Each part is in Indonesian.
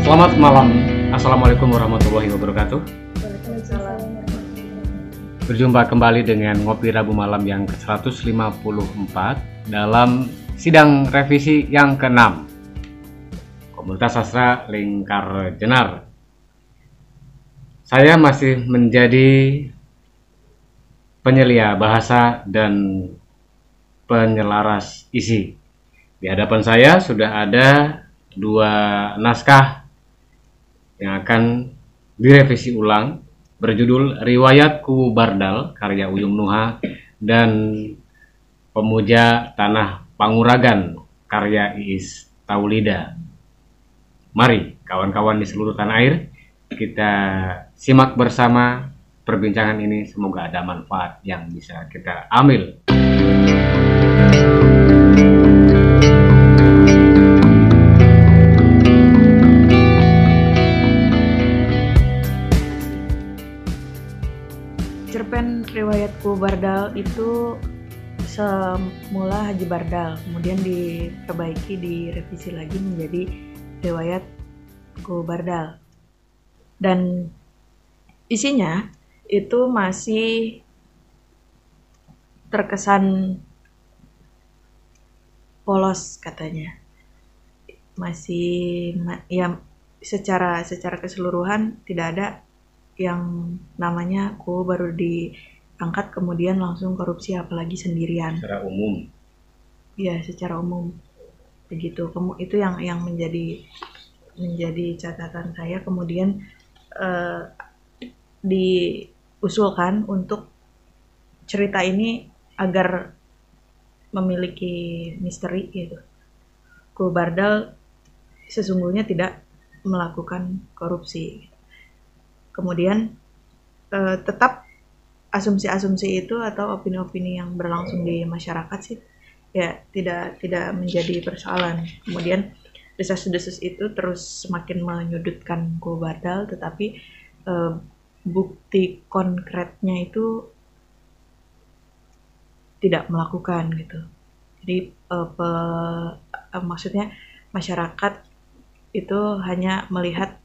Selamat malam, Assalamualaikum warahmatullahi wabarakatuh. Berjumpa kembali dengan Ngopi Rabu Malam yang ke-154 dalam sidang revisi yang ke-6 Komunitas Sastra Lingkar Jenar. Saya masih menjadi penyelia bahasa dan penyelaras isi. Di hadapan saya sudah ada dua naskah yang akan direvisi ulang berjudul Riwayat Kubu Bardal karya Uyum Nuha dan Pemuja Tanah Panguragan karya Iis Taulida. Mari kawan-kawan di seluruh tanah air, kita simak bersama perbincangan ini, semoga ada manfaat yang bisa kita ambil. Cerpen Riwayat Kubu Bardal itu semula Haji Bardal, kemudian diperbaiki, direvisi lagi menjadi Riwayat Kubu Bardal. Dan isinya itu masih terkesan polos katanya. Masih ya secara keseluruhan tidak ada yang namanya kubu baru diangkat kemudian langsung korupsi, apalagi sendirian. Secara umum. Ya, secara umum begitu. Itu yang menjadi catatan saya. Kemudian diusulkan untuk cerita ini agar memiliki misteri gitu. Kubu Bardal sesungguhnya tidak melakukan korupsi. Kemudian tetap asumsi-asumsi itu atau opini-opini yang berlangsung di masyarakat sih ya tidak menjadi persoalan. Kemudian desas-desus itu terus semakin menyudutkan Kubu Bardal, tetapi bukti konkretnya itu tidak melakukan gitu. Jadi maksudnya masyarakat itu hanya melihat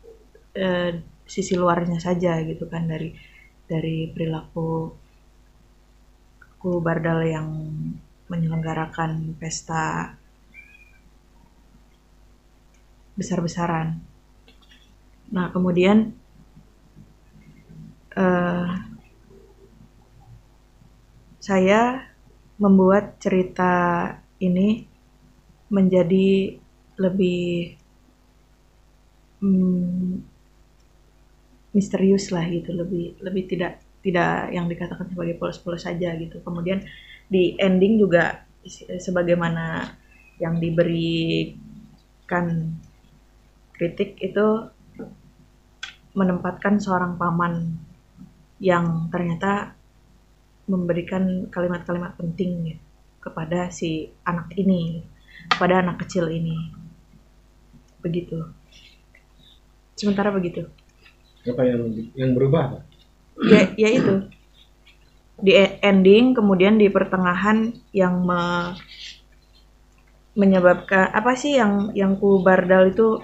sisi luarnya saja gitu kan, dari perilaku Kubu Bardal yang menyelenggarakan pesta besar-besaran. Nah, kemudian saya membuat cerita ini menjadi lebih misterius lah gitu, lebih tidak yang dikatakan sebagai polos-polos saja gitu. Kemudian di ending juga sebagaimana yang diberikan kritik itu menempatkan seorang paman yang ternyata memberikan kalimat-kalimat penting gitu, kepada si anak ini, kepada anak kecil ini. Begitu. Sementara begitu. Apa yang berubah, Pak? Ya itu. Di ending, kemudian di pertengahan yang menyebabkan apa sih yang Kubu Bardal itu,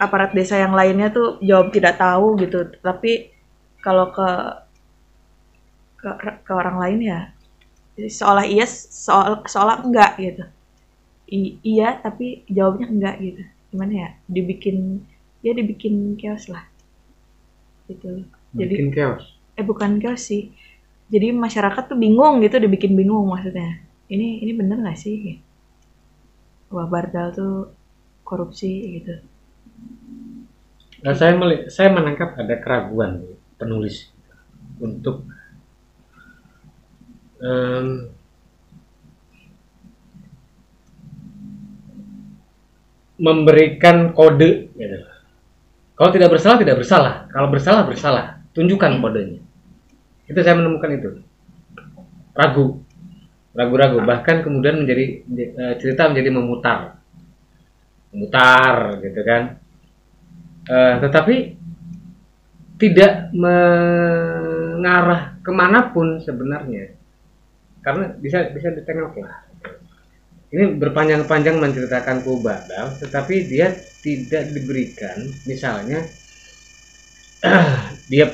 aparat desa yang lainnya tuh jawab tidak tahu gitu, tapi kalau ke orang lain ya seolah iya seolah enggak gitu. Iya tapi jawabnya enggak gitu. Gimana ya? Dibikin chaos lah. Gitu. Bikin chaos. Bukan chaos sih. Jadi masyarakat tuh bingung gitu, dibikin bingung maksudnya. Ini bener nggak sih? Wah, Bardal tuh korupsi gitu. Nah, saya menangkap ada keraguan penulis untuk memberikan kode gitu. Kalau tidak bersalah, kalau bersalah, tunjukkan kodenya. Itu saya menemukan itu. Ragu, bahkan kemudian cerita menjadi memutar gitu kan. Tetapi tidak mengarah kemanapun sebenarnya, karena bisa ditengok lah. ini berpanjang-panjang menceritakan Kubu Bardal, tetapi dia tidak diberikan, misalnya dia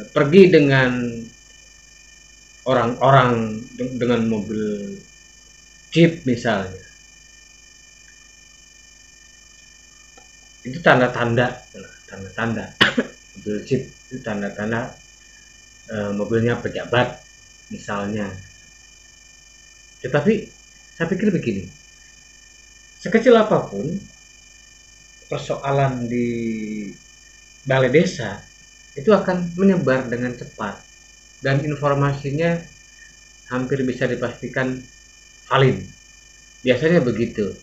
pergi dengan orang-orang dengan mobil jeep misalnya, itu tanda-tanda mobil jeep itu tanda-tanda mobilnya pejabat misalnya. Tetapi saya pikir begini, sekecil apapun persoalan di balai desa itu akan menyebar dengan cepat dan informasinya hampir bisa dipastikan valid. Biasanya begitu.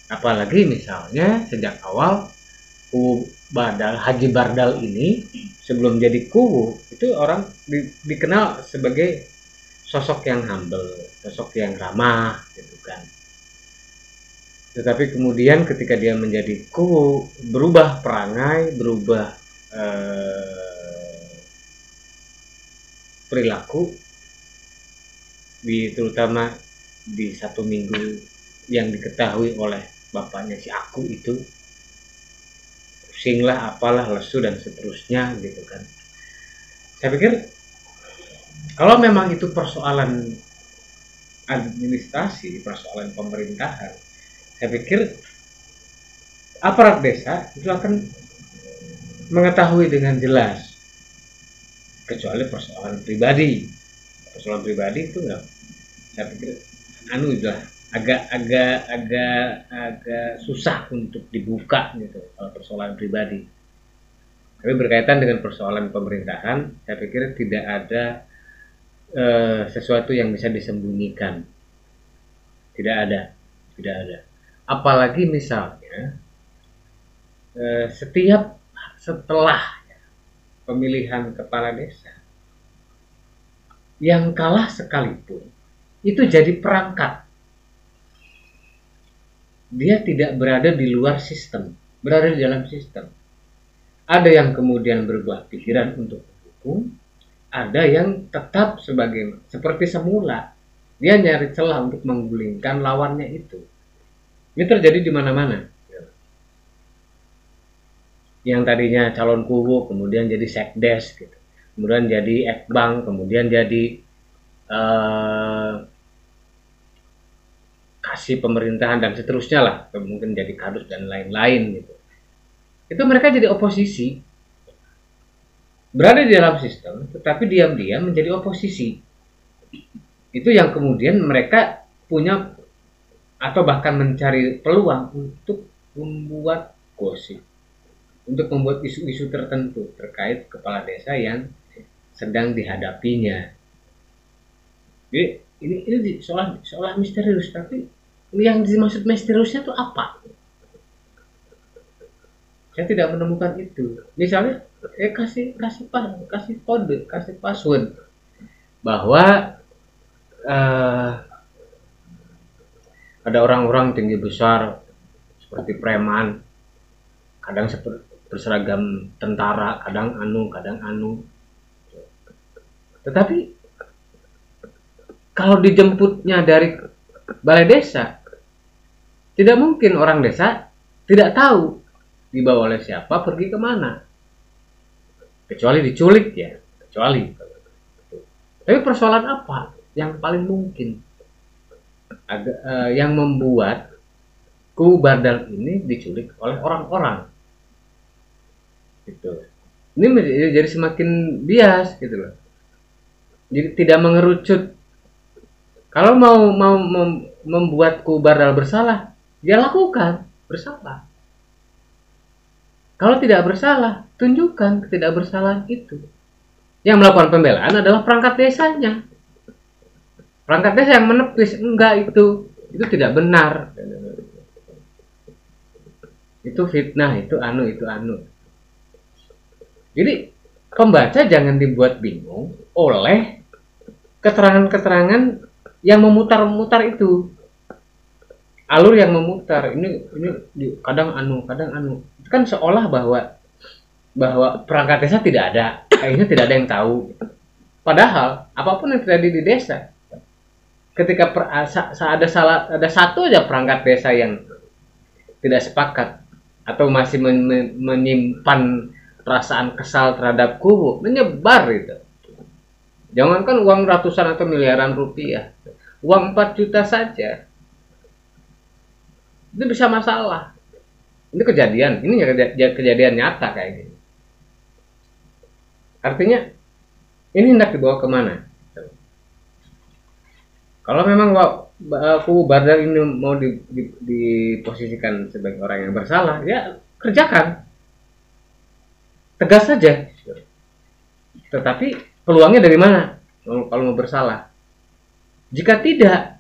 Apalagi misalnya sejak awal Kubu Bardal, Haji Bardal ini sebelum jadi kubu itu orang dikenal sebagai sosok yang humble, sosok yang ramah gitu kan. Tetapi kemudian ketika dia menjadi kubu, berubah perangai, berubah perilaku, terutama di 1 minggu yang diketahui oleh bapaknya si Aku itu, pusing lah, apalah, lesu dan seterusnya gitu kan. Saya pikir kalau memang itu persoalan administrasi, persoalan pemerintahan, saya pikir aparat desa itu akan mengetahui dengan jelas, kecuali persoalan pribadi itu enggak, saya pikir udah agak susah untuk dibuka gitu kalau persoalan pribadi. Tapi berkaitan dengan persoalan pemerintahan, saya pikir tidak ada sesuatu yang bisa disembunyikan, tidak ada. Apalagi misalnya setelah pemilihan kepala desa, yang kalah sekalipun itu jadi perangkat. Dia tidak berada di luar sistem, berada di dalam sistem. Ada yang kemudian berubah pikiran untuk mendukung, ada yang tetap seperti semula. Dia nyari celah untuk menggulingkan lawannya itu. Ini terjadi di mana-mana. Yang tadinya calon kubu kemudian jadi sekdes gitu. Kemudian jadi ekbang, kemudian jadi kasih pemerintahan dan seterusnya lah, mungkin jadi kadus dan lain-lain gitu. Itu mereka jadi oposisi, berada di dalam sistem, tetapi diam-diam menjadi oposisi. Itu yang kemudian mereka punya atau bahkan mencari peluang untuk membuat gosip, untuk membuat isu-isu tertentu terkait kepala desa yang sedang dihadapinya. Jadi ini seolah misterius, tapi yang dimaksud misteriusnya itu apa? Saya tidak menemukan itu. Misalnya kasih kode, kasih password bahwa ada orang-orang tinggi besar seperti preman, kadang berseragam tentara, kadang anu. Tetapi kalau dijemputnya dari balai desa, tidak mungkin orang desa tidak tahu dibawa oleh siapa, pergi kemana, kecuali diculik ya, Tapi persoalan apa yang paling mungkin yang membuat Kubu Bardal ini diculik oleh orang-orang gitu? Ini jadi semakin bias gitu loh. Jadi tidak mengerucut. Kalau mau membuat Kubu Bardal bersalah, dia lakukan bersalah. Kalau tidak bersalah, tunjukkan ketidakbersalahan itu. Yang melakukan pembelaan adalah perangkat desanya. Perangkat desa yang menepis, enggak itu tidak benar. Itu fitnah, itu anu. Jadi pembaca jangan dibuat bingung oleh keterangan-keterangan yang memutar-mutar itu. Alur yang memutar ini kadang anu. Itu kan seolah bahwa perangkat desa tidak ada, kayaknya tidak ada yang tahu. Padahal apapun yang terjadi di desa, ketika ada satu aja perangkat desa yang tidak sepakat atau masih menyimpan perasaan kesal terhadap kubu, menyebar itu. Jangankan uang ratusan atau miliaran rupiah, uang 4 juta saja itu bisa masalah. Ini kejadian, ini kejadian nyata kayak gini. Artinya ini hendak dibawa kemana? Kalau memang kubu Bardal ini mau diposisikan sebagai orang yang bersalah, ya kerjakan, tegas saja. Tetapi peluangnya dari mana? Kalau mau bersalah, jika tidak,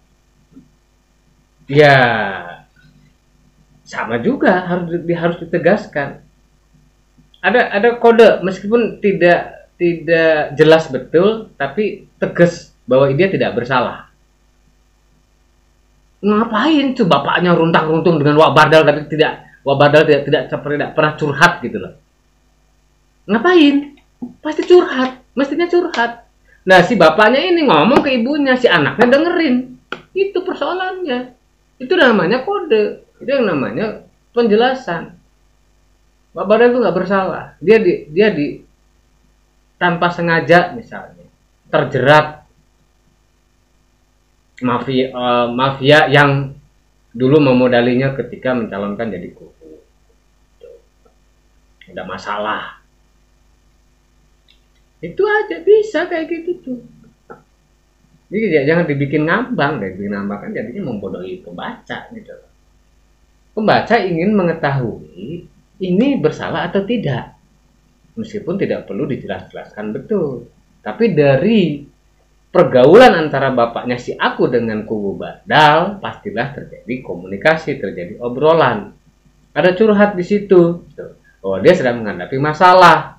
ya sama juga harus ditegaskan. Ada kode meskipun tidak jelas betul, tapi tegas bahwa dia tidak bersalah. Ngapain tuh bapaknya runtang-runtung dengan Wak Bardal tapi Wak Bardal tidak pernah curhat gitu loh. Ngapain? Pasti curhat, mestinya curhat. Nah, si bapaknya ini ngomong ke ibunya, si anaknya dengerin. Itu persoalannya. Itu namanya kode. Itu yang namanya penjelasan. Wak Bardal itu nggak bersalah. Dia tanpa sengaja misalnya terjerat mafia yang dulu memodalinya ketika mencalonkan jadi kubu. Ada masalah. Itu aja bisa kayak gitu tuh. Jadi jangan dibikin ngambang, kan jadinya membodohi pembaca gitu. Pembaca ingin mengetahui ini bersalah atau tidak. Meskipun tidak perlu dijelaskan betul. Tapi dari pergaulan antara bapaknya si Aku dengan kubu Bardal, pastilah terjadi komunikasi, terjadi obrolan. Ada curhat di situ. Oh, dia sedang menghadapi masalah.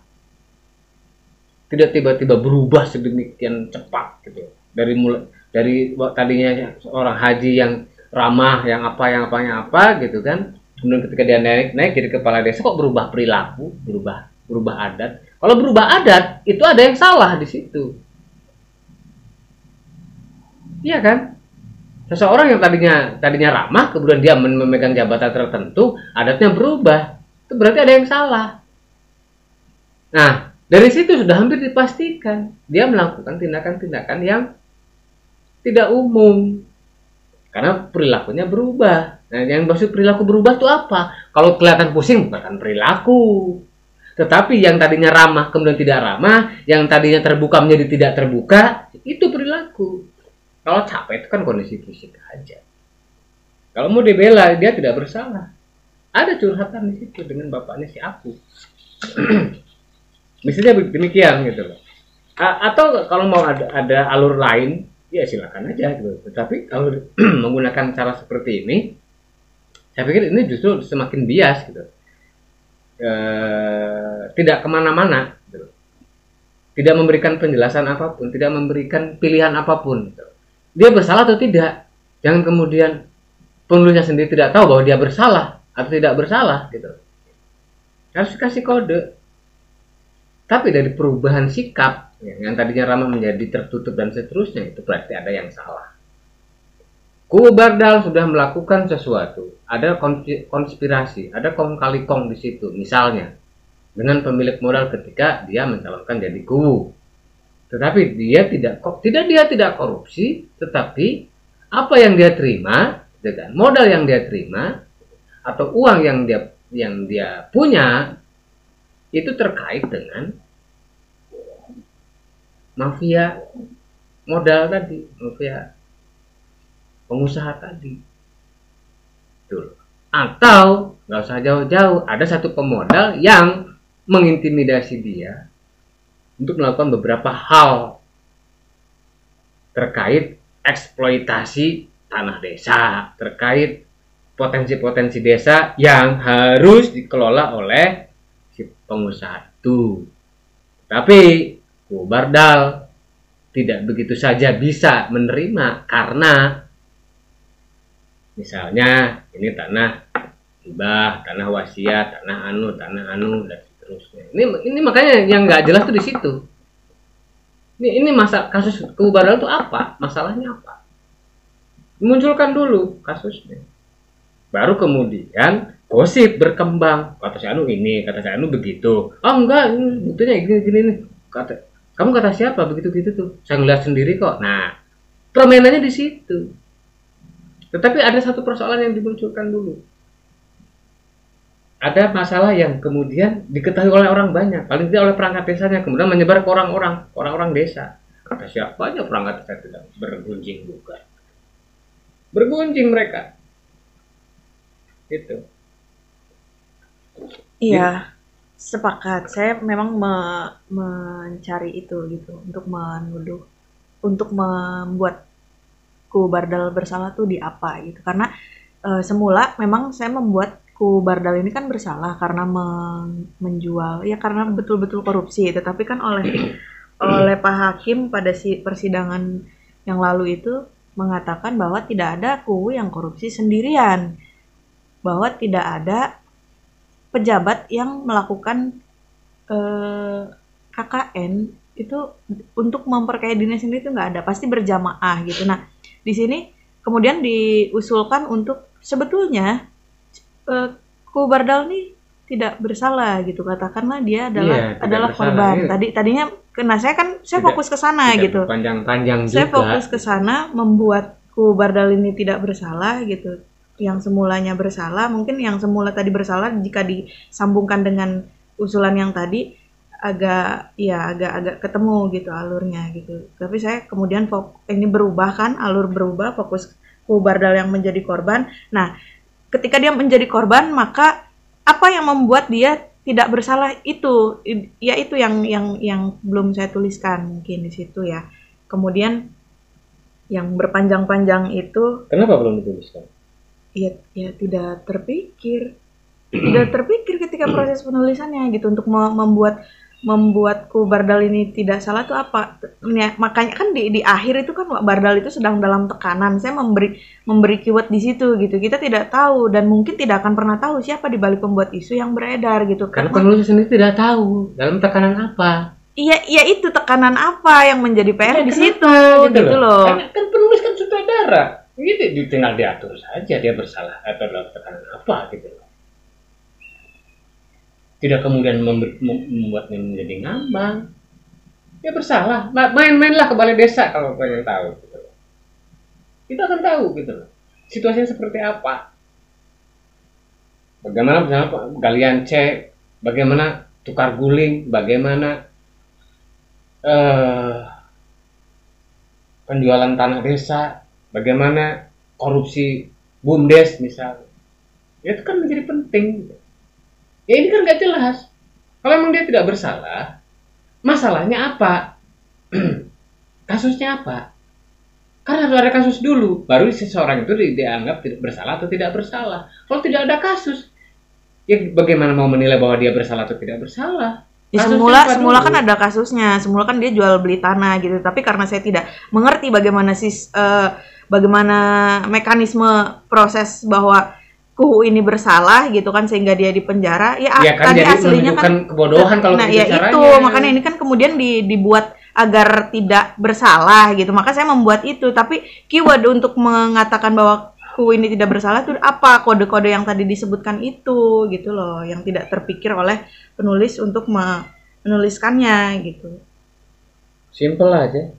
Tidak tiba-tiba berubah sedemikian cepat gitu. Dari tadinya seorang haji yang ramah, yang apa gitu kan. Kemudian ketika dia naik jadi kepala desa kok berubah perilaku, berubah adat. Kalau berubah adat, itu ada yang salah di situ. Iya kan? Seseorang yang tadinya ramah, kemudian dia memegang jabatan tertentu, adatnya berubah. Itu berarti ada yang salah. Nah, dari situ sudah hampir dipastikan dia melakukan tindakan-tindakan yang tidak umum. Karena perilakunya berubah. Nah, yang maksud perilaku berubah itu apa? Kalau kelihatan pusing, bukan perilaku. Tetapi yang tadinya ramah kemudian tidak ramah, yang tadinya terbuka menjadi tidak terbuka, itu perilaku. Kalau capek itu kan kondisi fisik aja. Kalau mau dibela, dia tidak bersalah. Ada curhatan di situ dengan bapaknya si Aku. Misalnya demikian gitu loh. Atau kalau mau ada alur lain, ya silakan aja gitu. Tetapi kalau menggunakan cara seperti ini, saya pikir ini justru semakin bias gitu. Tidak kemana-mana gitu. Tidak memberikan penjelasan apapun, tidak memberikan pilihan apapun gitu. Dia bersalah atau tidak, jangan kemudian penulisnya sendiri tidak tahu bahwa dia bersalah atau tidak bersalah gitu. Harus kasih kode. Tapi dari perubahan sikap yang tadinya ramah menjadi tertutup dan seterusnya, itu berarti ada yang salah. Kubu Bardal sudah melakukan sesuatu, ada konspirasi, ada kong kali kong di situ, misalnya dengan pemilik modal ketika dia mencalonkan jadi kubu. Tetapi dia tidak korupsi, tetapi apa yang dia terima, dengan modal yang dia terima atau uang yang dia punya itu terkait dengan mafia modal tadi, mafia pengusaha tadi. Betul. Atau nggak usah jauh-jauh, ada satu pemodal yang mengintimidasi dia untuk melakukan beberapa hal terkait eksploitasi tanah desa, terkait potensi-potensi desa yang harus dikelola oleh si pengusaha itu. Tapi kubu Bardal tidak begitu saja bisa menerima karena misalnya ini tanah hibah, tanah wasiat, tanah anu dan seterusnya. Ini makanya yang nggak jelas tuh di situ. Ini masa kasus kebubaran itu apa? Masalahnya apa? Munculkan dulu kasusnya. Baru kemudian gosip berkembang. Kata si Anu ini, kata si Anu begitu. Oh enggak, ini buktinya gini nih. Kamu kata siapa begitu gitu tuh? Saya ngeliat sendiri kok. Nah, permainannya di situ. Tetapi ada satu persoalan yang dimunculkan dulu. Ada masalah yang kemudian diketahui oleh orang banyak, paling tidak oleh perangkat desanya, kemudian menyebar ke orang-orang desa. Kata siapanya perangkat desa tidak bergunjing juga. Bergunjing mereka. Gitu. Iya, sepakat. Saya memang mencari itu gitu untuk menuduh, untuk membuat Bardal bersalah tuh di apa gitu. Karena semula memang saya membuat Bardal ini kan bersalah karena menjual, ya karena betul-betul korupsi. Tetapi kan oleh Pak Hakim pada persidangan yang lalu itu mengatakan bahwa tidak ada yang korupsi sendirian, bahwa tidak ada pejabat yang melakukan KKN itu untuk memperkaya dirinya sendiri itu nggak ada, pasti berjamaah gitu. Nah, di sini kemudian diusulkan untuk sebetulnya Bardal nih tidak bersalah gitu, katakanlah dia adalah korban. Tadinya kena saya fokus ke sana gitu. Panjang-panjang juga. Saya fokus ke sana membuat Bardal ini tidak bersalah gitu. Yang semulanya bersalah, mungkin yang semula tadi bersalah jika disambungkan dengan usulan yang tadi agak ketemu gitu alurnya gitu. Tapi saya kemudian ini berubah kan, alur berubah, fokus Bardal yang menjadi korban. Nah, ketika dia menjadi korban, maka apa yang membuat dia tidak bersalah itu, ya itu yang belum saya tuliskan mungkin di situ ya. Kemudian yang berpanjang-panjang itu, kenapa belum dituliskan? Ya tidak terpikir ketika proses penulisannya gitu untuk membuat Bardal ini tidak salah tuh apa ya, makanya kan di akhir itu kan Bardal itu sedang dalam tekanan. Saya memberi keyword di situ gitu. Kita tidak tahu dan mungkin tidak akan pernah tahu siapa di balik pembuat isu yang beredar gitu. Karena penulis sendiri tidak tahu dalam tekanan apa. Iya itu tekanan apa yang menjadi PR di situ gitu loh. Kan penulis kan sutradara. Gitu tinggal diatur saja dia bersalah atau dalam tekanan apa gitu loh. Tidak kemudian membuatnya menjadi ngambang. Dia bersalah. Main-mainlah ke balai desa kalau pengen tahu gitu loh. Kita akan tahu gitu loh. Situasinya seperti apa. Bagaimana misalnya galian C, bagaimana tukar guling, bagaimana penjualan tanah desa, bagaimana korupsi BUMDes misalnya. Itu kan menjadi penting gitu. Ya ini kan nggak jelas. Kalau memang dia tidak bersalah, masalahnya apa? Kasusnya apa? Karena harus ada kasus dulu, baru seseorang itu dianggap tidak bersalah atau tidak bersalah. Kalau tidak ada kasus, ya bagaimana mau menilai bahwa dia bersalah atau tidak bersalah? Ya, semula kan ada kasusnya. Semula kan dia jual beli tanah gitu. Tapi karena saya tidak mengerti bagaimana bagaimana mekanisme proses bahwa ini bersalah gitu kan sehingga dia dipenjara. Ya kan, tadi jadi aslinya kan kebodohan kalau nah ya itu makanya ini kan kemudian dibuat agar tidak bersalah gitu. Maka saya membuat itu. Tapi keyword untuk mengatakan bahwa ini tidak bersalah itu apa, kode-kode yang tadi disebutkan itu gitu loh, yang tidak terpikir oleh penulis untuk menuliskannya gitu. Simple aja,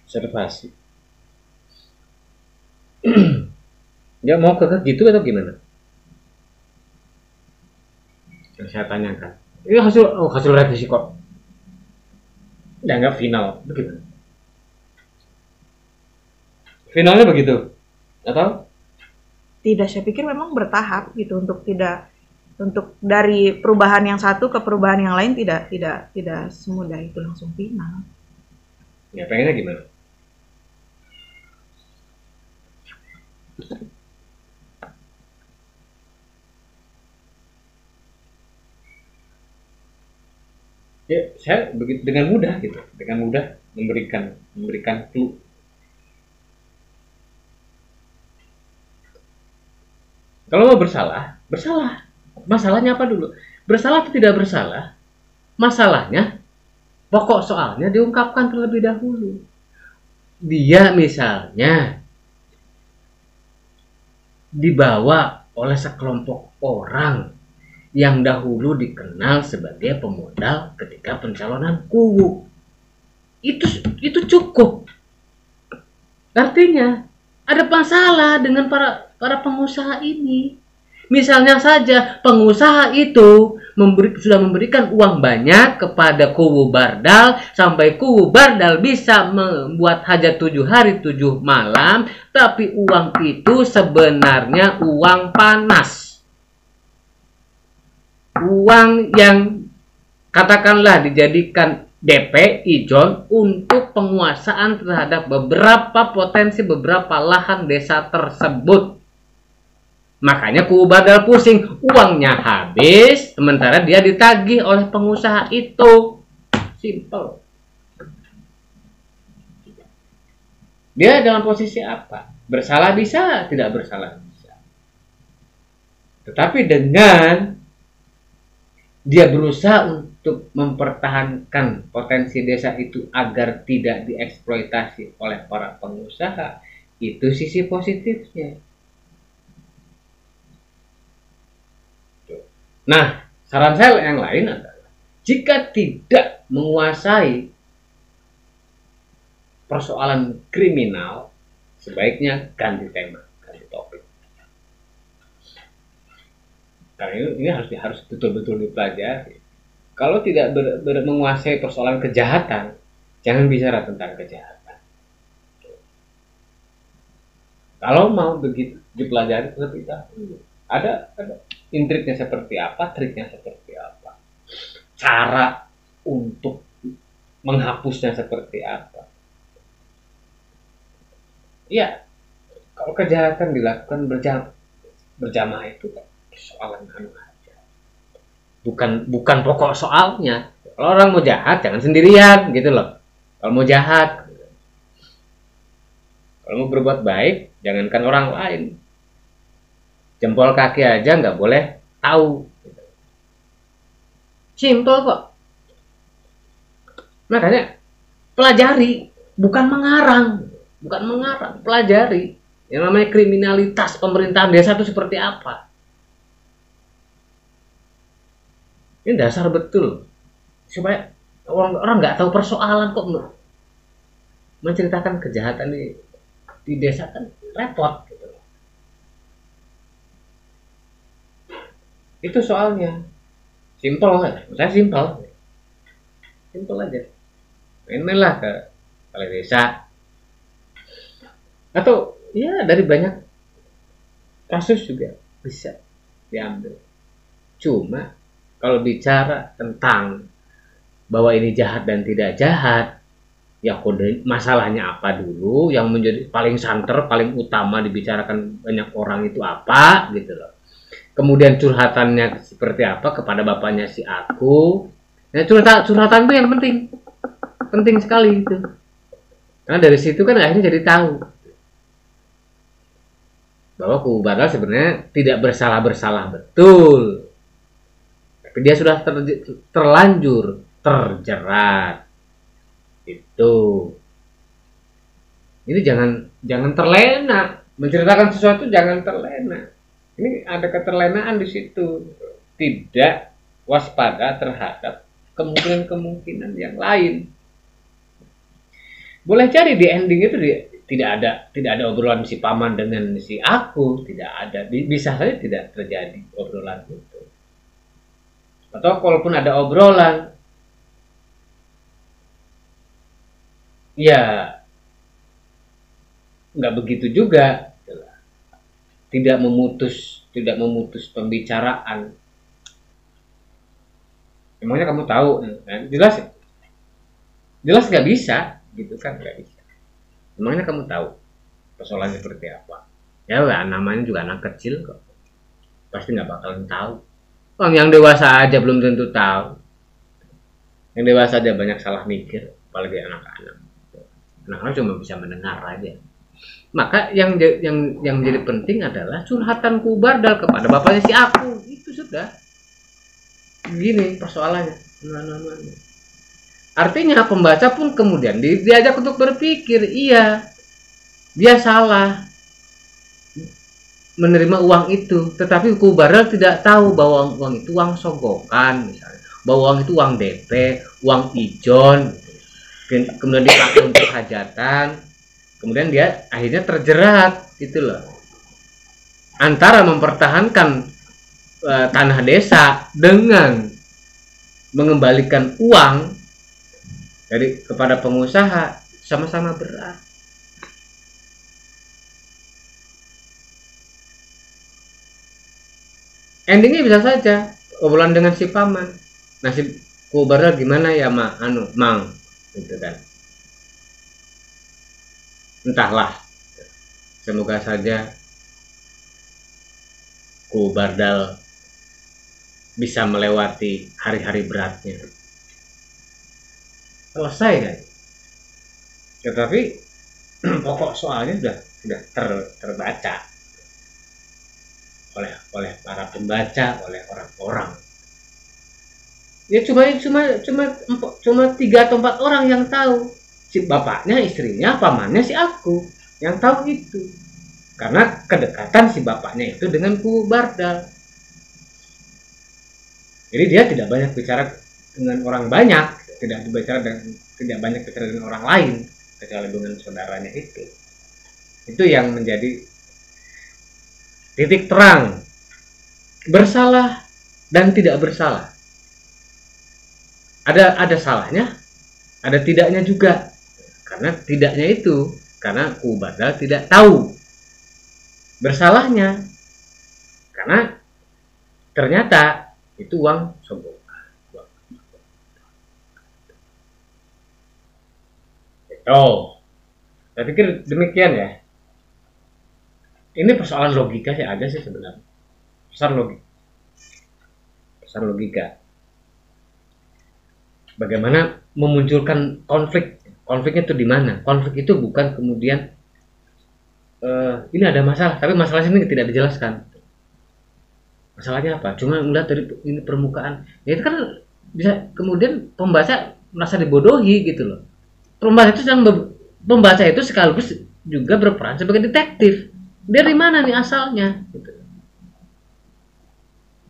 observasi. Dia mau ke gitu atau gimana? Yang saya tanyakan. Ini hasil revisi kok. Dianggap final, begitu. Finalnya begitu. Atau? Tidak, saya pikir memang bertahap gitu untuk dari perubahan yang satu ke perubahan yang lain tidak semudah itu langsung final. Ya pengennya gimana? Ya saya begitu dengan mudah gitu, dengan mudah memberikan clue. Kalau mau bersalah. Masalahnya apa dulu? Bersalah atau tidak bersalah? Masalahnya pokok soalnya diungkapkan terlebih dahulu. Dia misalnya dibawa oleh sekelompok orang yang dahulu dikenal sebagai pemodal ketika pencalonan kubu. Itu cukup. Artinya ada masalah dengan para pengusaha ini. Misalnya saja pengusaha itu sudah memberikan uang banyak kepada kubu Bardal sampai kubu Bardal bisa membuat hajat 7 hari 7 malam, tapi uang itu sebenarnya uang panas. Uang yang katakanlah dijadikan DP ijon untuk penguasaan terhadap beberapa lahan desa tersebut. Makanya kubu Bardal pusing, uangnya habis, sementara dia ditagih oleh pengusaha itu. Simple. Dia dalam posisi apa? Bersalah bisa, tidak bersalah bisa. Tetapi dengan dia berusaha untuk mempertahankan potensi desa itu agar tidak dieksploitasi oleh para pengusaha, itu sisi positifnya. Nah, saran saya yang lain adalah jika tidak menguasai persoalan kriminal, sebaiknya ganti tema, ganti topik. Karena ini harus betul-betul dipelajari. Kalau tidak menguasai persoalan kejahatan, jangan bicara tentang kejahatan. Kalau mau begitu dipelajari terlebih dahulu. Ada intriknya seperti apa, triknya seperti apa, cara untuk menghapusnya seperti apa. Ya, kalau kejahatan dilakukan berjamaah itu persoalan aja. Bukan pokok soalnya. Kalau orang mau jahat jangan sendirian gitu loh. Kalau mau jahat, kalau mau berbuat baik jangankan orang lain. Jempol kaki aja nggak boleh tahu. Simple kok. Makanya pelajari, bukan mengarang, pelajari. Yang namanya kriminalitas pemerintahan desa itu seperti apa? Ini dasar betul. Supaya orang nggak tahu persoalan kok menceritakan kejahatan di desa kan repot. Itu soalnya simple kan? Saya simple aja. Main-mainlah ke balai desa atau ya dari banyak kasus juga bisa diambil. Cuma kalau bicara tentang bahwa ini jahat dan tidak jahat, ya kode masalahnya apa dulu yang menjadi paling santer, paling utama dibicarakan banyak orang itu apa gitu loh. Kemudian curhatannya seperti apa kepada bapaknya si aku. Ya, curhatan itu yang penting sekali itu. Karena dari situ kan akhirnya jadi tahu bahwa kubu Bardal sebenarnya tidak bersalah betul, tapi dia sudah terlanjur terjerat. Itu. Ini jangan terlena menceritakan sesuatu, jangan terlena. Ini ada keterlenaan di situ, tidak waspada terhadap kemungkinan yang lain. Boleh jadi di ending itu tidak ada obrolan si paman dengan si aku, tidak ada. Bisa saja tidak terjadi obrolan itu. Atau kalaupun ada obrolan, ya nggak begitu juga. Tidak memutus pembicaraan. Emangnya kamu tahu? Jelas nggak bisa, gitu kan, nggak bisa. Emangnya kamu tahu persoalannya seperti apa? Ya lah, namanya juga anak kecil kok, pasti nggak bakalan tahu. Orang yang dewasa aja belum tentu tahu. Yang dewasa aja banyak salah mikir, apalagi anak-anak. Anak-anak cuma bisa mendengar aja. Maka yang jadi penting adalah curhatan kubu Bardal kepada bapaknya si aku. Itu sudah. Gini persoalannya. Artinya pembaca pun kemudian diajak untuk berpikir, iya, dia salah menerima uang itu, tetapi Kubardal tidak tahu bahwa uang itu uang sogokan misalnya, bahwa uang itu uang DP, uang ijon, kemudian dipakai untuk hajatan, kemudian dia akhirnya terjerat gitu loh, antara mempertahankan tanah desa dengan mengembalikan uang dari kepada pengusaha, sama-sama berat. Endingnya bisa saja obrolan dengan si paman, nasib Kubardal gimana ya mang, gitu kan. Entahlah, semoga saja Kubardal bisa melewati hari-hari beratnya, selesai kan. Tetapi pokok soalnya sudah terbaca oleh para pembaca, oleh orang-orang. Ya cuma 3 atau 4 orang yang tahu. Si bapaknya, istrinya, pamannya, si aku yang tahu itu. Karena kedekatan si bapaknya itu dengan Kubardal. Jadi dia tidak banyak bicara dengan orang banyak, tidak banyak bicara dengan orang lain kecuali dengan saudaranya itu. Itu yang menjadi titik terang bersalah dan tidak bersalah. Ada salahnya, ada tidaknya juga. Karena tidaknya itu karena Kubardal tidak tahu. Bersalahnya karena ternyata itu uang sogokan. Saya pikir demikian ya. Ini persoalan logika sih ada sih sebenarnya. Pesan logika. Bagaimana memunculkan konflik? Konfliknya itu di mana? Konflik itu bukan kemudian ini ada masalah, tapi masalah ini tidak dijelaskan. Masalahnya apa? Cuma melihat dari ini permukaan. Ya itu kan bisa kemudian pembaca merasa dibodohi gitu loh. Pembaca itu sekaligus juga berperan sebagai detektif. Dari mana nih asalnya? Gitu.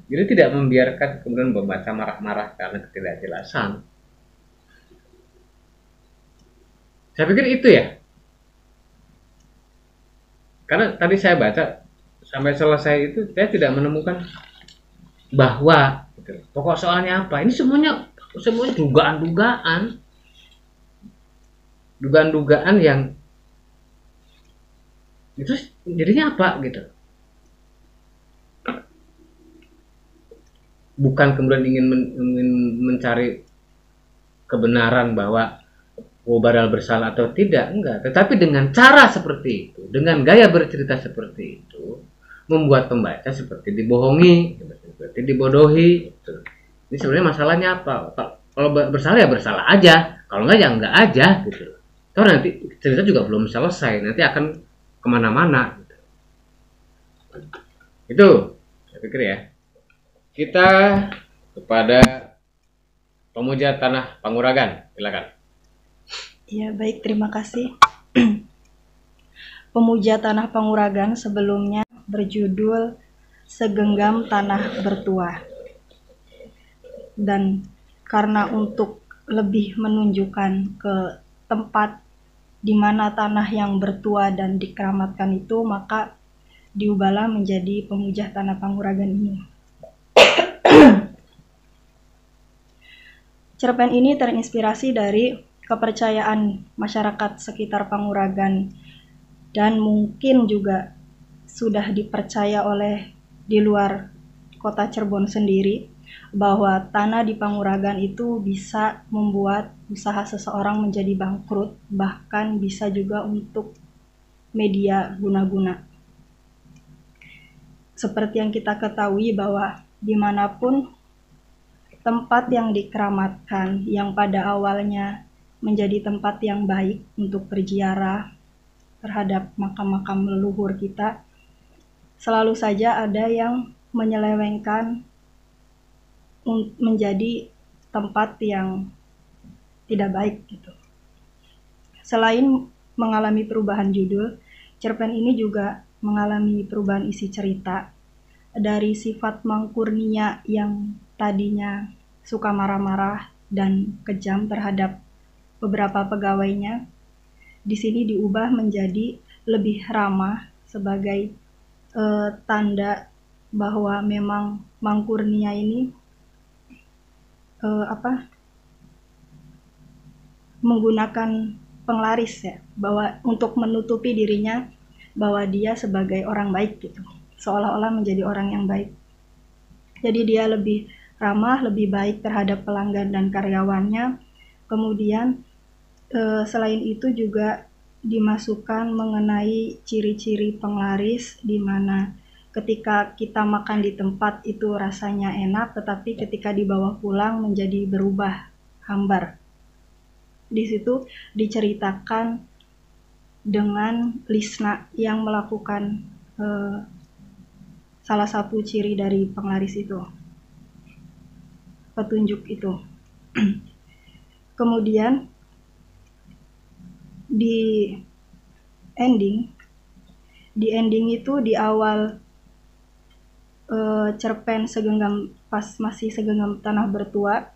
Jadi tidak membiarkan kemudian pembaca marah-marah karena ketidakjelasan. Saya pikir itu ya. Karena tadi saya baca sampai selesai itu saya tidak menemukan bahwa gitu. Pokok soalnya apa? Ini semuanya dugaan-dugaan yang itu jadinya apa gitu. Bukan kemudian ingin mencari kebenaran bahwa Kubardal bersalah atau tidak, enggak. Tetapi dengan cara seperti itu, dengan gaya bercerita seperti itu, membuat pembaca seperti dibohongi, seperti dibodohi. Gitu. Ini sebenarnya masalahnya apa? Kalau bersalah ya bersalah aja, kalau enggak ya enggak aja gitu. Toh nanti cerita juga belum selesai, nanti akan kemana-mana. Gitu. Itu, saya pikir ya. Kita kepada pemuja tanah Panguragan, silakan. Ya, baik, terima kasih. Pemuja tanah Panguragan sebelumnya berjudul Segenggam Tanah Bertuah. Dan karena untuk lebih menunjukkan ke tempat di mana tanah yang bertuah dan dikeramatkan itu, maka diubahlah menjadi pemuja tanah Panguragan ini. Cerpen ini terinspirasi dari kepercayaan masyarakat sekitar Panguragan dan mungkin juga sudah dipercaya oleh di luar kota Cirebon sendiri bahwa tanah di Panguragan itu bisa membuat usaha seseorang menjadi bangkrut, bahkan bisa juga untuk media guna-guna. Seperti yang kita ketahui bahwa dimanapun tempat yang dikeramatkan, yang pada awalnya menjadi tempat yang baik untuk berziarah terhadap makam-makam leluhur kita, selalu saja ada yang menyelewengkan menjadi tempat yang tidak baik gitu. Selain mengalami perubahan judul, cerpen ini juga mengalami perubahan isi cerita. Dari sifat Mang Kurnia yang tadinya suka marah-marah dan kejam terhadap beberapa pegawainya, di sini diubah menjadi lebih ramah sebagai tanda bahwa memang Mang Kurnia ini menggunakan penglaris ya, bahwa untuk menutupi dirinya bahwa dia sebagai orang baik gitu, seolah-olah menjadi orang yang baik. Jadi dia lebih ramah, lebih baik terhadap pelanggan dan karyawannya. Kemudian selain itu juga dimasukkan mengenai ciri-ciri penglaris, di mana ketika kita makan di tempat itu rasanya enak, tetapi ketika dibawa pulang menjadi berubah hambar. Di situ diceritakan dengan Lisna yang melakukan salah satu ciri dari penglaris itu, petunjuk itu. Kemudian di ending itu di awal cerpen pas masih Segenggam Tanah Bertua,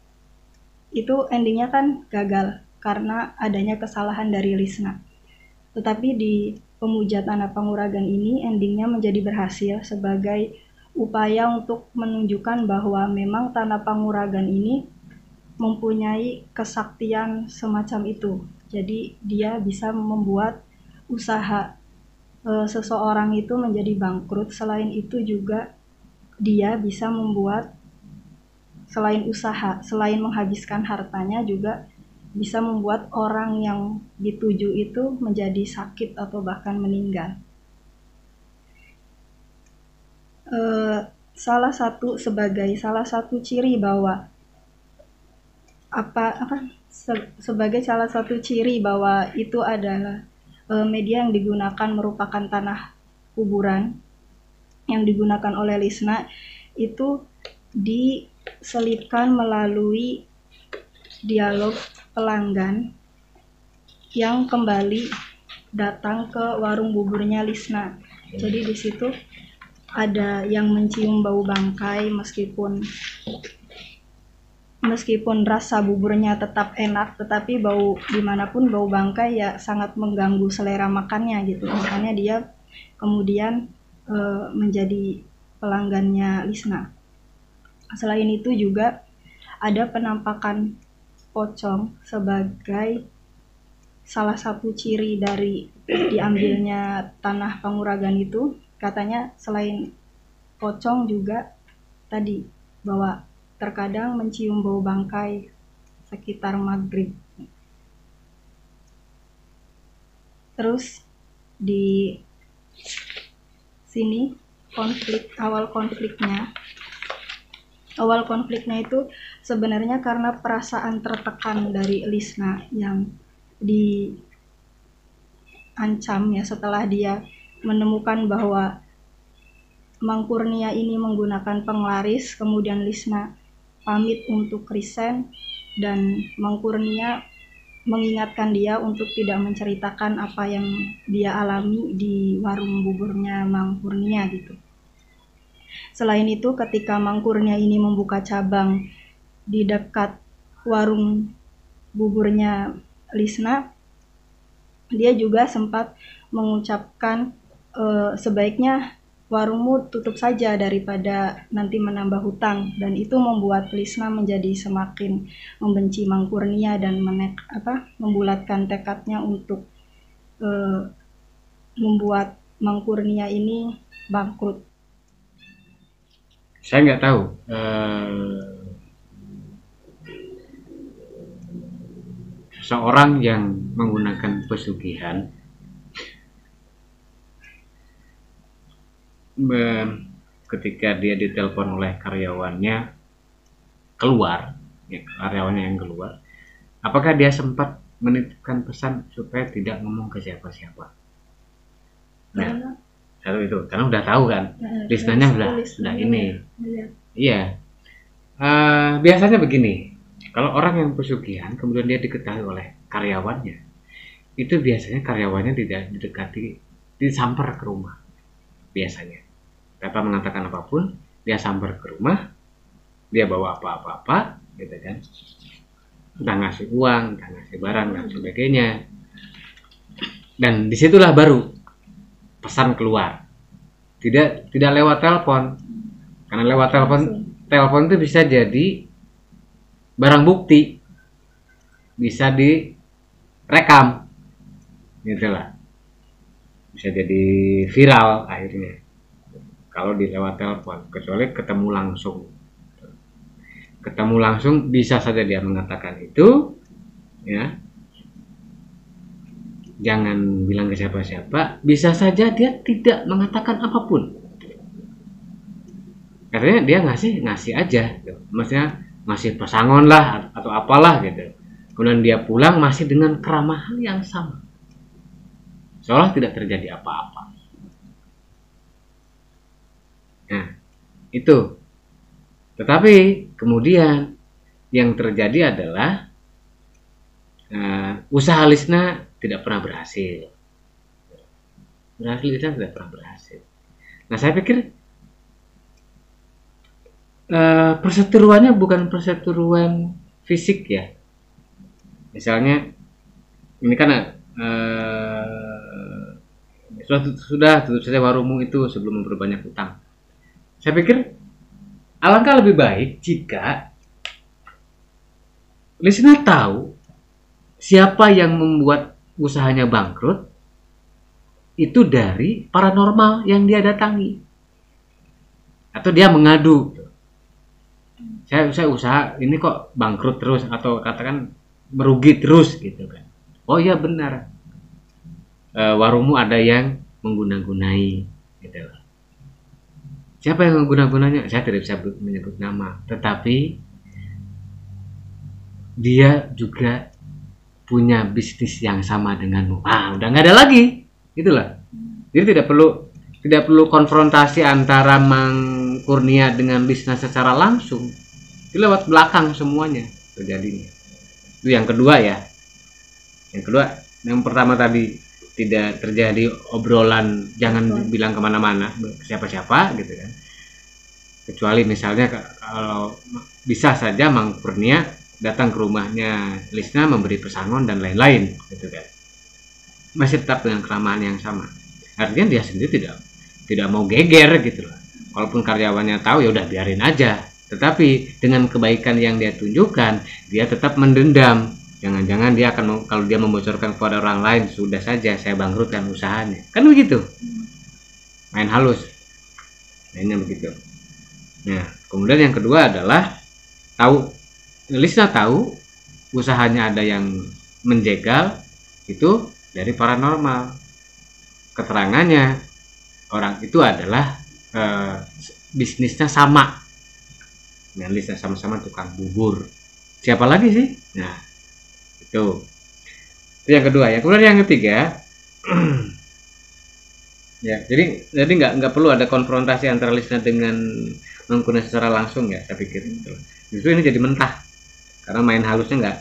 itu endingnya kan gagal karena adanya kesalahan dari Lisna. Tetapi di Pemuja Tanah Panguragan ini endingnya menjadi berhasil sebagai upaya untuk menunjukkan bahwa memang Tanah Panguragan ini mempunyai kesaktian semacam itu. Jadi dia bisa membuat usaha seseorang itu menjadi bangkrut. Selain itu juga dia bisa membuat, selain usaha, selain menghabiskan hartanya, juga bisa membuat orang yang dituju itu menjadi sakit atau bahkan meninggal. Salah satu ciri bahwa sebagai salah satu ciri bahwa itu adalah media yang digunakan merupakan tanah kuburan yang digunakan oleh Lisna, itu diselipkan melalui dialog pelanggan yang kembali datang ke warung buburnya Lisna. Jadi di situ ada yang mencium bau bangkai, meskipun rasa buburnya tetap enak, tetapi bau dimanapun bau bangkai ya sangat mengganggu selera makannya gitu. Makanya dia kemudian menjadi pelanggannya Lisna. Selain itu juga ada penampakan pocong sebagai salah satu ciri dari diambilnya Tanah Panguragan itu. Katanya selain pocong juga tadi bahwa terkadang mencium bau bangkai sekitar maghrib. Terus di sini awal konfliknya itu sebenarnya karena perasaan tertekan dari Lisna yang diancam ya, setelah dia menemukan bahwa Mang Kurnia ini menggunakan penglaris. Kemudian Lisna pamit untuk resign dan Mang Kurnia mengingatkan dia untuk tidak menceritakan apa yang dia alami di warung buburnya Mang Kurnia gitu. Selain itu, ketika Mang Kurnia ini membuka cabang di dekat warung buburnya Lisna, dia juga sempat mengucapkan sebaiknya warungmu tutup saja daripada nanti menambah hutang, dan itu membuat Lisna menjadi semakin membenci Mang Kurnia dan membulatkan tekadnya untuk membuat Mang Kurnia ini bangkrut. Saya nggak tahu seorang yang menggunakan pesugihan ketika dia ditelepon oleh karyawannya yang keluar, apakah dia sempat menitipkan pesan supaya tidak ngomong ke siapa-siapa? Nah, satu itu karena udah tahu kan, Lisnanya sudah ini. Iya, biasanya begini, Kalau orang yang pesugihan kemudian dia diketahui oleh karyawannya, itu biasanya karyawannya tidak didekati, disamper ke rumah biasanya. Tanpa mengatakan apapun, dia samper ke rumah, dia bawa apa-apa, gitu kan. Entah ngasih uang, entah ngasih barang dan sebagainya. Dan disitulah baru pesan keluar. Tidak lewat telepon. Karena lewat telepon itu bisa jadi barang bukti, bisa direkam, gitulah. Bisa jadi viral akhirnya kalau di lewat telepon, kecuali ketemu langsung. Ketemu langsung bisa saja dia mengatakan itu, ya. Jangan bilang ke siapa-siapa. Bisa saja dia tidak mengatakan apapun. Katanya dia ngasih aja, gitu. Maksudnya ngasih pesangon lah atau apalah gitu. Kemudian dia pulang masih dengan keramahan yang sama, seolah tidak terjadi apa-apa. Nah, itu. Tetapi kemudian yang terjadi adalah usaha Lisna tidak pernah berhasil. Lisna tidak pernah berhasil. Nah, saya pikir perseteruannya bukan perseteruan fisik ya. Misalnya ini kan sudah tutup saja warungmu itu sebelum memperbanyak utang. Saya pikir alangkah lebih baik jika Lisna tahu siapa yang membuat usahanya bangkrut itu dari paranormal yang dia datangi, atau dia mengadu, saya usaha ini kok bangkrut terus, atau katakan merugi terus gitu kan. Oh iya benar, warungmu ada yang mengguna-gunai gitu. Siapa yang mengguna-gunanya? Saya tidak bisa menyebut nama, tetapi dia juga punya bisnis yang sama denganmu. Udah nggak ada lagi, itulah. Jadi tidak perlu konfrontasi antara Mang Kurnia dengan Lisna secara langsung. Itu lewat belakang semuanya terjadinya. Itu yang kedua ya. Yang pertama tadi tidak terjadi obrolan, jangan bilang kemana-mana siapa-siapa gitu kan. Kecuali misalnya kalau bisa saja Mang Kurnia datang ke rumahnya Lisna memberi pesangon dan lain-lain gitu kan. Masih tetap dengan keramahan yang sama. Artinya dia sendiri tidak mau geger gitu loh. Walaupun karyawannya tahu ya udah biarin aja. Tetapi dengan kebaikan yang dia tunjukkan, dia tetap mendendam. Jangan-jangan dia akan, kalau dia membocorkan kepada orang lain, sudah saja saya bangkrutkan usahanya. Kan begitu. Main halus. Mainnya begitu. Nah, kemudian yang kedua adalah Lisna tahu usahanya ada yang menjegal itu dari paranormal. Keterangannya orang itu adalah bisnisnya sama dengan Lisna, sama-sama tukang bubur. Siapa lagi sih? Nah, itu yang kedua ya. Kemudian yang ketiga, ya jadi nggak perlu ada konfrontasi antara Lisna dengan Mangkuna secara langsung ya, saya pikir itu. Justru ini jadi mentah karena main halusnya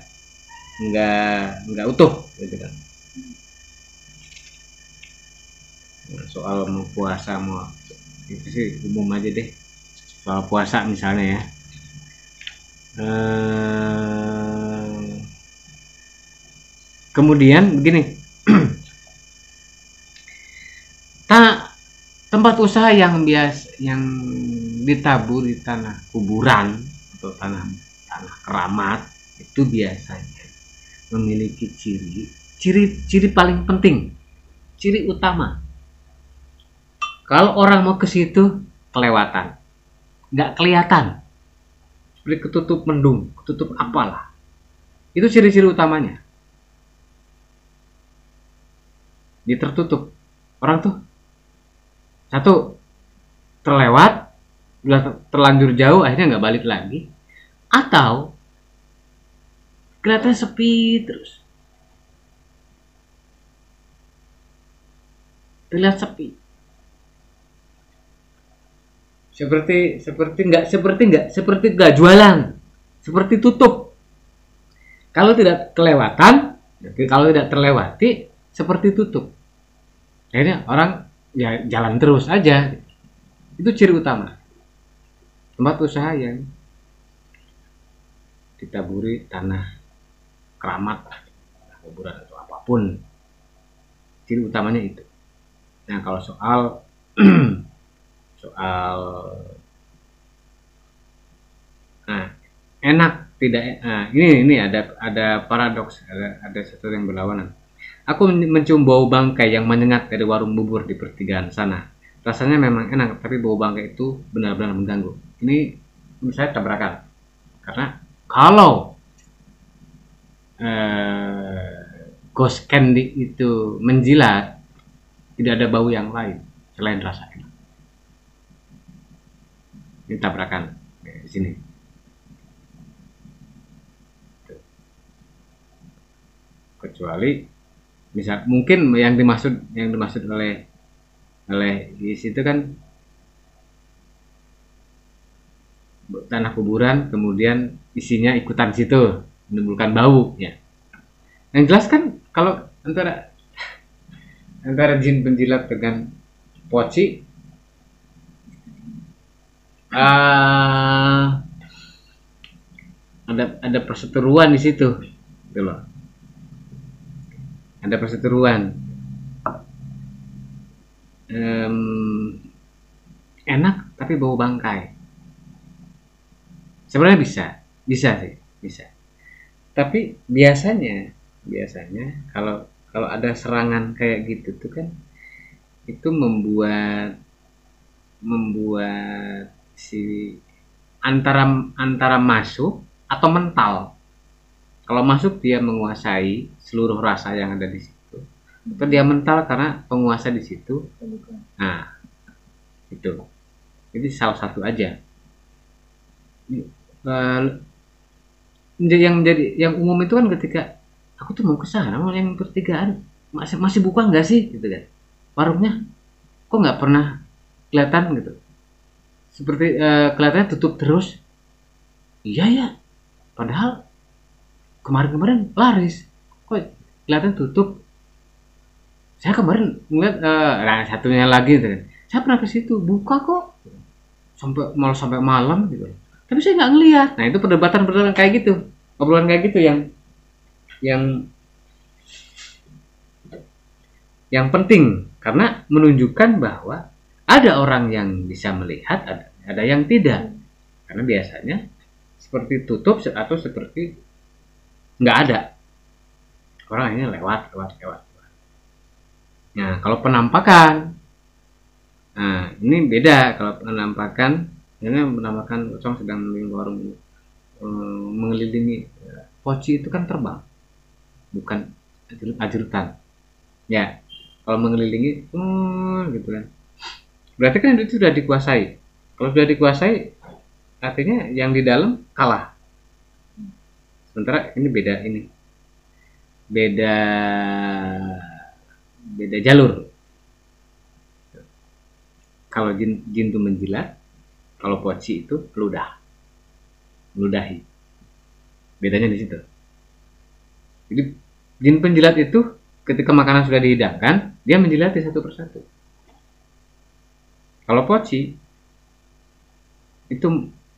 nggak utuh gitu kan. Nah, soal mau puasa mau itu sih umum aja deh. Soal puasa misalnya ya. Kemudian begini, tempat usaha yang ditabur di tanah kuburan atau tanah keramat itu biasanya memiliki ciri paling penting, ciri utama. Kalau orang mau ke situ kelewatan, nggak kelihatan, seperti ketutup mendung, ketutup apalah, itu ciri-ciri utamanya. Dia tertutup, orang tuh satu terlewat, udah terlanjur jauh, akhirnya nggak balik lagi, atau kelihatan sepi terus, terlihat sepi, seperti nggak jualan, seperti tutup, Kalau tidak kelewatan, kalau tidak terlewati, seperti tutup. Akhirnya orang ya jalan terus aja. Itu ciri utama tempat usaha yang ditaburi tanah keramat, kuburan atau apapun. Ciri utamanya itu. Nah, kalau soal nah, enak tidak, ini ada paradoks, ada sesuatu yang berlawanan. Aku mencium bau bangkai yang menyengat dari warung bubur di pertigaan sana. Rasanya memang enak, tapi bau bangkai itu benar-benar mengganggu. Ini menurut saya tabrakan. Karena kalau ghost candy itu menjilat, tidak ada bau yang lain selain rasa enak. Ini tabrakan di sini. Kecuali misal mungkin yang dimaksud oleh di situ kan tanah kuburan, kemudian isinya ikutan situ menimbulkan bau ya. Yang jelas kan kalau antara jin penjilat dengan poci, ada perseteruan di situ, gitu loh. Ada perseteruan. Enak tapi bau bangkai. Sebenarnya bisa sih, bisa. Tapi biasanya kalau ada serangan kayak gitu tuh kan, itu membuat si antara masuk atau mental. Kalau masuk dia menguasai seluruh rasa yang ada di situ, atau dia mental karena penguasa di situ. Nah, itu. Jadi salah satu aja. Yang umum itu kan ketika aku tuh mau ke sana, mau yang pertigaan masih buka nggak sih, gitu kan? Warungnya kok nggak pernah kelihatan gitu. Seperti kelihatannya tutup terus. Iya ya. Padahal kemarin laris. Kok kelihatan tutup? Saya kemarin ngeliat satunya lagi gitu kan. Saya pernah ke situ, buka kok. Sampai malam gitu. Tapi saya nggak ngelihat. Nah, itu perdebatan kayak gitu. Obrolan kayak gitu yang penting karena menunjukkan bahwa ada orang yang bisa melihat, ada yang tidak. Karena biasanya seperti tutup atau seperti nggak ada. Orang ini lewat. Nah, kalau penampakan, nah ini beda. Kalau penampakan, ini penampakan pocong sedang mengelilingi warung, mengelilingi. Poci itu kan terbang, bukan ajrutan. Ya, kalau mengelilingi, gitu kan. Berarti kan itu sudah dikuasai. Kalau sudah dikuasai, artinya yang di dalam kalah. Sementara ini beda jalur. Kalau jin itu menjilat, kalau poci itu meludahi. Bedanya di situ. Jadi jin penjilat itu ketika makanan sudah dihidangkan, dia menjilati satu persatu. Kalau poci itu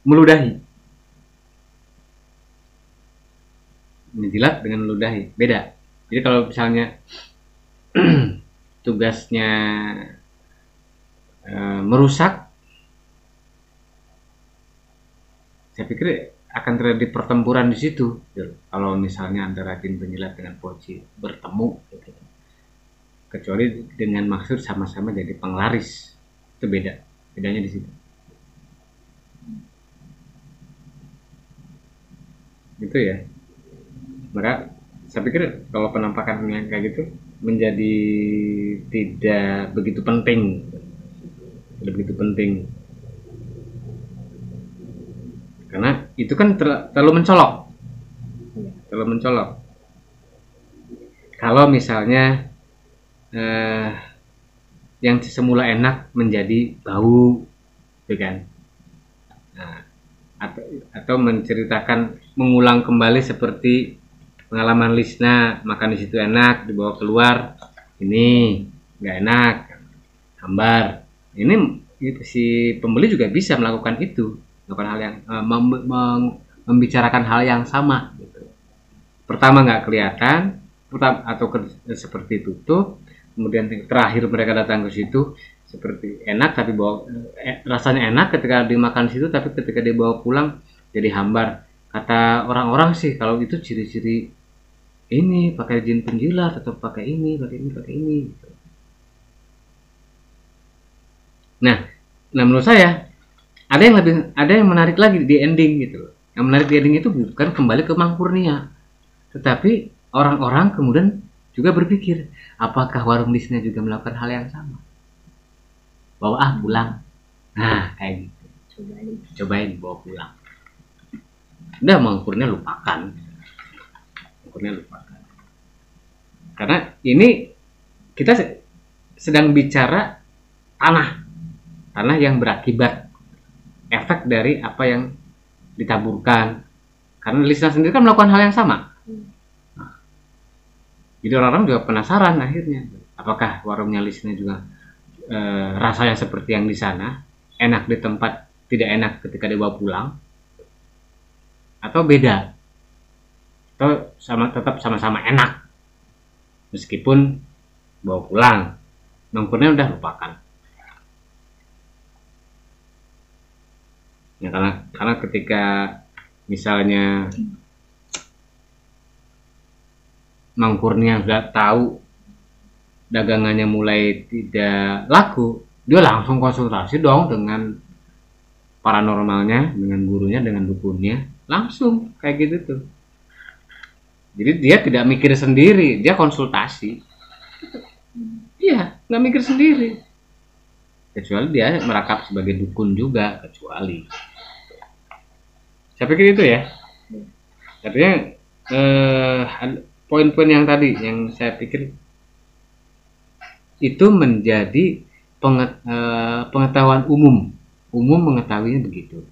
meludahi. Menjilat dengan meludahi beda. Jadi kalau misalnya tugasnya merusak, saya pikir akan terjadi pertempuran di situ. Kalau misalnya antara jin penjilat dengan poci bertemu, gitu. Kecuali dengan maksud sama-sama jadi penglaris, itu bedanya di situ. Gitu ya. Maka saya pikir kalau penampakan yang kayak gitu menjadi tidak begitu penting. Karena itu kan terlalu mencolok. Kalau misalnya yang semula enak menjadi bau, gitu kan? Nah, atau menceritakan, mengulang kembali seperti pengalaman Lisna makan di situ enak, dibawa keluar ini nggak enak, hambar. Ini gitu, si pembeli juga bisa melakukan itu, melakukan hal yang membicarakan hal yang sama gitu. Pertama nggak kelihatan, atau seperti tutup, kemudian terakhir mereka datang ke situ seperti enak tapi bawa rasanya enak ketika dimakan situ, tapi ketika dibawa pulang jadi hambar. Kata orang-orang sih kalau itu ciri-ciri ini pakai jin penjilat atau pakai ini gitu. Nah menurut saya ada yang menarik lagi di ending gitu loh. Yang menarik di ending itu bukan kembali ke Mang Kurnia, tetapi orang-orang kemudian juga berpikir, apakah warung Lisna juga melakukan hal yang sama? Bawa pulang. Nah, kayak gitu. Cobain bawa pulang. Udah Mang Kurnia lupakan. Karena ini kita sedang bicara tanah yang berakibat efek dari apa yang ditaburkan. Karena Lisna sendiri kan melakukan hal yang sama. Jadi orang-orang juga penasaran akhirnya, apakah warungnya Lisna juga rasanya seperti yang di sana, enak di tempat, tidak enak ketika dibawa pulang, atau beda, atau tetap sama-sama enak meskipun bawa pulang. Nongkrongnya udah lupakan. Ya, karena ketika misalnya Mang Kurnia sudah tahu dagangannya mulai tidak laku, dia langsung konsultasi dong dengan paranormalnya, dengan gurunya, dengan dukunnya, langsung kayak gitu tuh. Jadi dia tidak mikir sendiri, dia konsultasi. Iya, nggak mikir sendiri. Kecuali dia merakap sebagai dukun juga, kecuali. Saya pikir itu ya. Artinya poin-poin yang tadi yang saya pikir itu menjadi pengetahuan umum mengetahuinya begitu.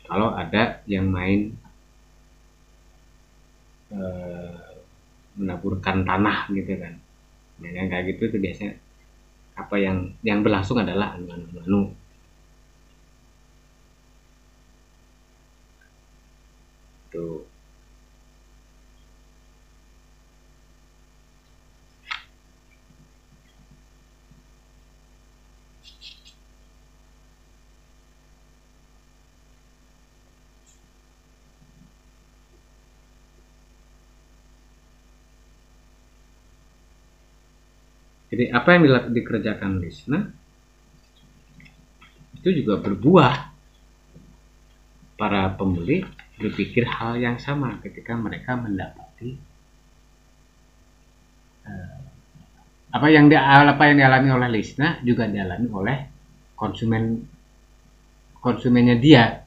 Kalau ada yang main menaburkan tanah gitu kan, yang kayak gitu itu biasanya apa yang berlangsung adalah anu. Tuh. Jadi apa yang dikerjakan Lisna itu juga berbuah. Para pembeli berpikir hal yang sama ketika mereka mendapati apa yang dialami oleh Lisna juga dialami oleh konsumennya dia.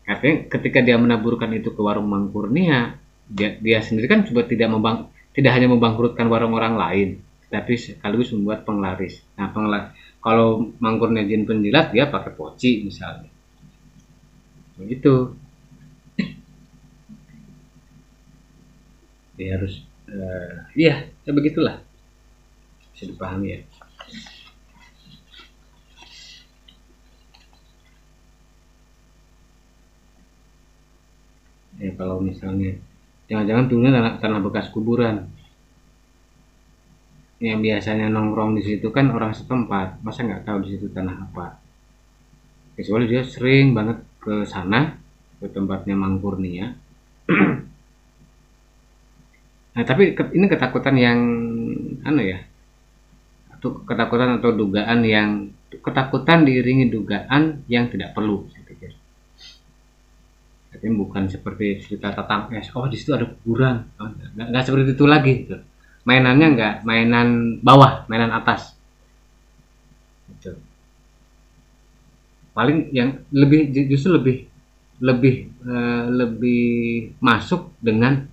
Artinya ketika dia menaburkan itu ke warung Mang Kurnia, dia sendiri kan coba tidak hanya membangkrutkan warung orang lain, tapi sekaligus membuat penglaris. Nah, kalau Mang Kurnia jin penjilat, dia pakai poci misalnya, begitu. Dia harus, ya begitulah, bisa dipahami ya. Ya kalau misalnya jangan-jangan dulunya tanah bekas kuburan yang biasanya nongkrong di situ kan orang setempat, masa nggak tahu di situ tanah apa, kecuali dia sering banget ke sana, ke tempatnya Mang Kurnia. Nah tapi ini ketakutan yang ketakutan atau dugaan yang ketakutan diiringi dugaan yang tidak perlu, saya pikir. Tapi bukan seperti cerita tatang es, oh di situ ada kuburan, nggak seperti itu lagi gitu. Mainannya nggak mainan bawah, mainan atas gitu. Paling yang justru lebih masuk dengan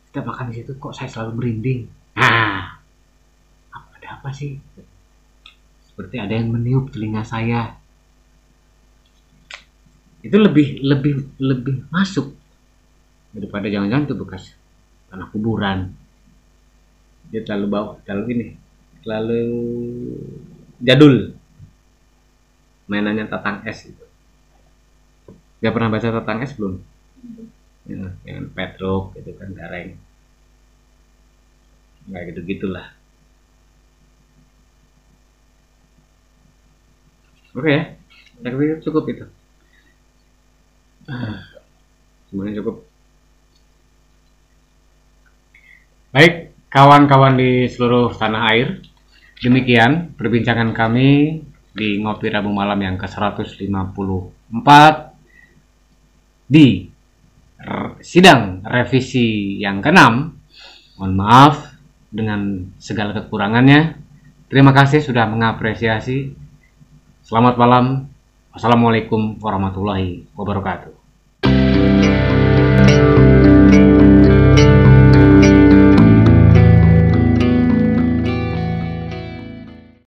kita makan di situ kok saya selalu merinding. Nah, ada apa sih? Seperti ada yang meniup telinga saya. itu lebih masuk daripada jangan-jangan itu bekas tanah kuburan. Dia terlalu jadul mainannya Tatang Es itu. Dia pernah baca Tatang Es belum? Ya, yang Petruk gitu kan, Gareng. Nggak gitu-gitulah. Oke ya, saya pikir cukup itu. Semuanya cukup. Baik, kawan-kawan di seluruh tanah air, demikian perbincangan kami di Ngopi Rabu Malam yang ke-154 di sidang revisi yang ke-6. Mohon maaf dengan segala kekurangannya. Terima kasih sudah mengapresiasi. Selamat malam. Wassalamualaikum warahmatullahi wabarakatuh.